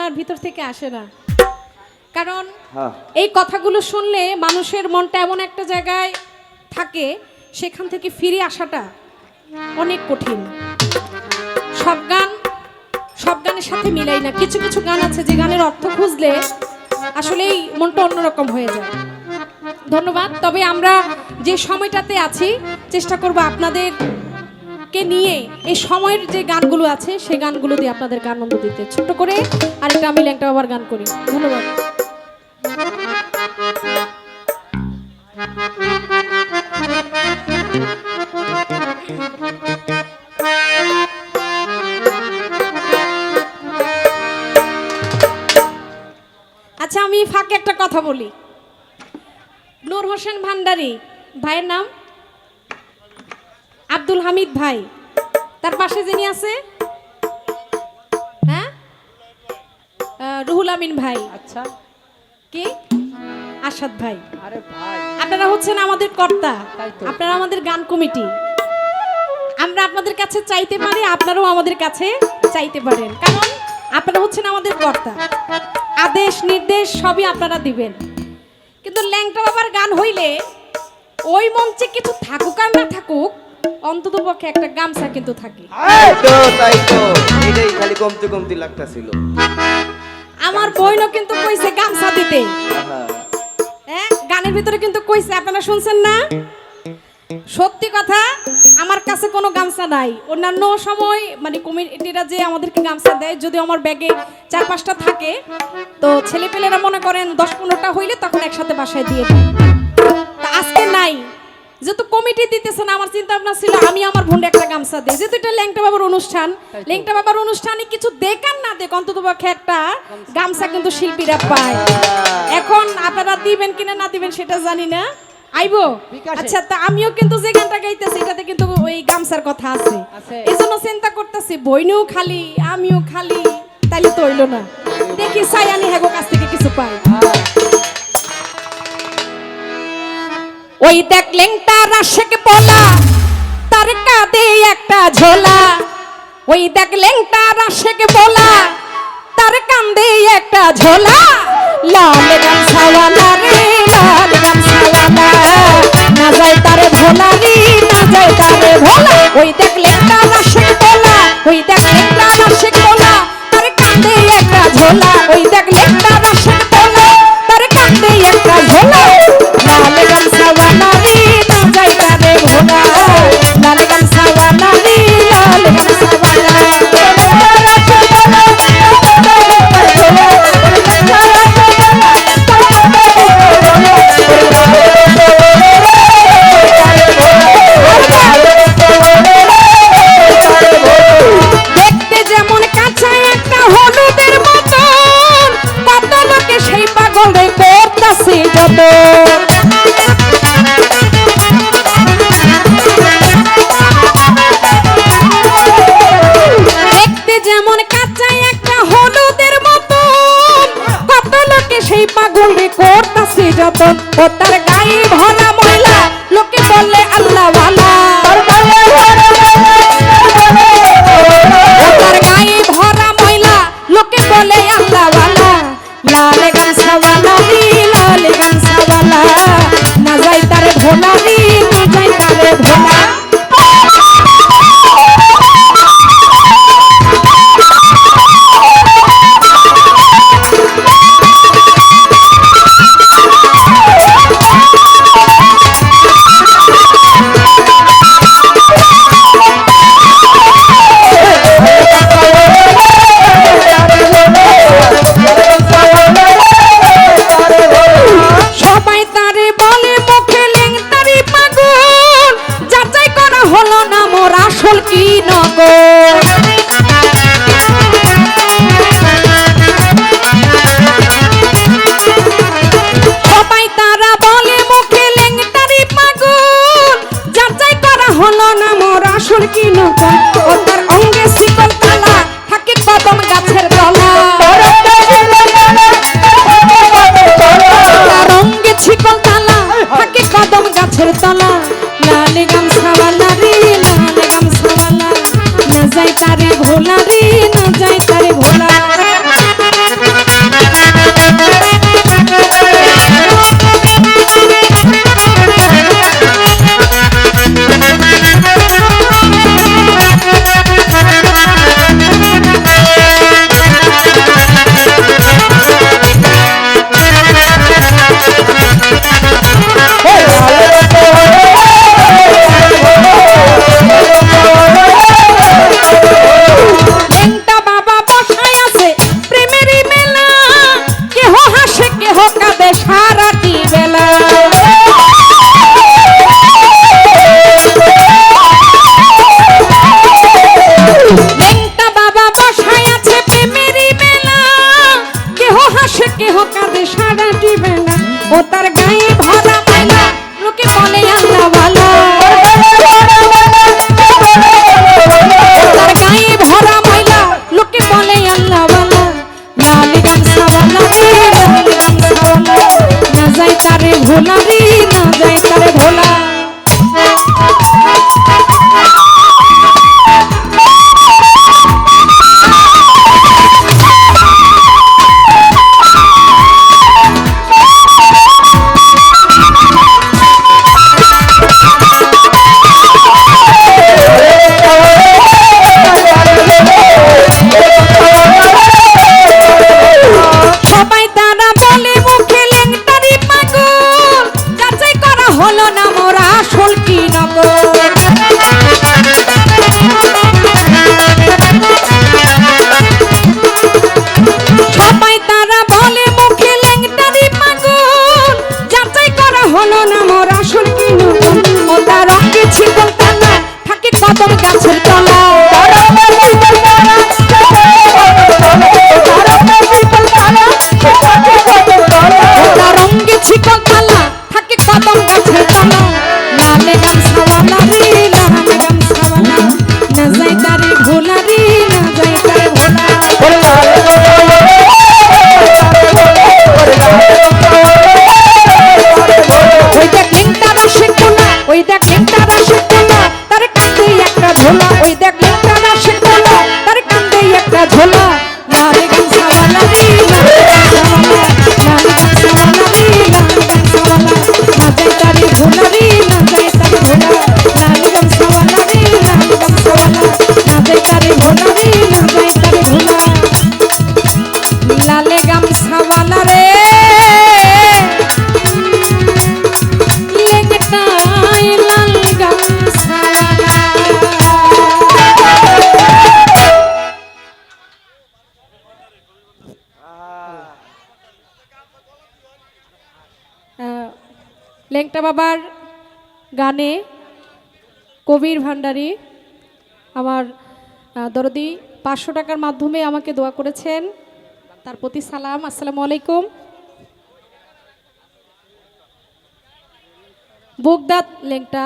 আর ভিতর থেকে আসে না, কারণ এই কথাগুলো শুনলে মানুষের মনটা এমন একটা জায়গায় থাকে, সেখান থেকে ফিরে আসাটা অনেক কঠিন। সব গানের সাথে মিলাই না, কিছু কিছু গান আছে যে গানের অর্থ খুঁজলে আসলেই মনটা অন্যরকম হয়ে যায়। ধন্যবাদ। তবে আমরা যে সময়টাতে আছি চেষ্টা করব আপনাদেরকে নিয়ে এই সময়ের যে গানগুলো আছে সেই গানগুলো দিয়ে আপনাদেরকে আনন্দ দিতে। ছোট্ট করে আরেকটা আমি ল্যাংটা বাবার গান করি। ধন্যবাদ। আচ্ছা, আমি ফাঁকে একটা কথা বলি। নূর হোসেন ভান্ডারী ভাইয়ের নাম আব্দুল হামিদ ভাই, তার পাশে যিনি আছে হ্যাঁ রুহুল আমিন ভাই, আচ্ছা কি আসাদ ভাই। আরে ভাই, আপনারা হচ্ছেন আমাদের কর্তা, আপনারা আমাদের গান কমিটি। আমরা আপনাদের কাছে চাইতে পারি, আপনারাও আমাদের কাছে চাইতে পারেন, কারণ আপনারা হচ্ছেন আমাদের কর্তা। আদেশ নির্দেশ সবই আপনারা দিবেন। কিন্তু ল্যাংটা বাবার গান হইলে ওই মঞ্চে কিছু থাকুক আর না থাকুক, অন্তত পক্ষে একটা গামছা কিন্তু থাকে। আমার বইনও কিন্তু কইছে গামছা দিতে, হ্যাঁ গানের ভিতরে কিন্তু কইছে, আপনারা শুনছেন না? সত্যি কথা, আমার কাছে কোনো গামছা নাই। অন্যান্য সময় মানে কমিটিরা যে আমাদেরকে গামছা দেয়, যদিও আমার ব্যাগে 4-5টা থাকে, তো ছেলেপেলেরা মনে করেন 10-15টা হইলে তখন একসাথে বাসায় দিয়ে দিই। তা আজকে নাই, যেহেতু কমিটি দিতেছে না, আমার চিন্তা ভাবনা ছিল আমি আমার বোনকে একটা গামছা দিই, যেহেতু এটা ল্যাংটা বাবার অনুষ্ঠান। ল্যাংটা বাবার অনুষ্ঠানে কিছু দেখ আর না দেখ, অন্তত পক্ষে একটা গামছা কিন্তু শিল্পীরা পায়। এখন আপনারা দিবেন কিনা না দিবেন সেটা জানি না, আইবো। আচ্ছা, তা আমিও কিন্তু যে গানটা গাইতেছি এটাতে কিন্তু ওই গামছার কথা আছে, এই জন্য চিন্তা করতেছি বইনেও খালি আমিও খালি, তাইলে তো হইল না। দেখি চাই আমি হেগো কাছ থেকে কিছু পাই। ওই দেখ ল্যাংটা রাশেক বলা, তার কাঁধে একটা ঝোলা। ওই দেখ ল্যাংটা রাশেক বলা, তার কাঁধে একটা ঝোলা। লাল গামছাওয়ালা রে লাল গামছাওয়ালা, না যায় তারে ভোলা রে না যায় তারে ভোলা। ওই দেখ ল্যাংটা রাশেক বলা, ওই দেখ ল্যাংটা রাশেক বলা, তার কাঁধে একটা ঝোলা। ওই দেখ ল্যাংটা রাশেক বলা, তার কাঁধে একটা ঝোলা। লাল গামছাওয়ালা রে না যায় তারে ভোলা, লাল গামছাওয়ালা রে লাল গামছাওয়ালা। ও তার গায়ে ভরা ময়লা, লোকে বলে আল্লাহ ওয়ালা। ও তার গায়ে ভরা ময়লা, লোকে বলে আল্লাহ ওয়ালা। লাল গামছাওয়ালা রে লাল গামছাওয়ালা, না যাই তারে ভোলা রে না যাই তারে ভোলা। গো সবাই তারা বলে মুখে ল্যাংটারি পাগল যাচাই করা হলো না মোর আসল কি নতুন ও তার রঙে ছিপল টানা থাকে কদম গাছের তলা রঙে ছিপল টানা থাকে কদম গাছের তলা লালে গামছাওয়ালা রে লাল গামছাওয়ালা না যাই তারে ভোলা রে না যাই তারে ভোলা ওই দেখ লেংটার আসে কোনা ওই দেখ লেংটার আসে কোনা তার কাঁধে একটা ঝোলা ওই দেখ লেংটার আসে কোনা তার কাঁধে একটা ঝোলা লাল গামছাওয়ালা রে লাল গামছাওয়ালা রে লাল গামছাওয়ালা না যাই তারে ভোলা রে না যাই তারে ভোলা লাল গামছাওয়ালা রে লাল গামছাওয়ালা না যাই তারে ভোলা রে না যাই তারে ভোলা লালে গামছাওয়ালা রে লেংটাই লাল গামছাওয়ালা লেংটা বাবার গানে কবির ভান্ডারী আমার দরদি 500 টাকার মাধ্যমে আমাকে দোয়া করেছেন তার প্রতি সালাম আসসালামু আলাইকুম বোগদাদ লেংটা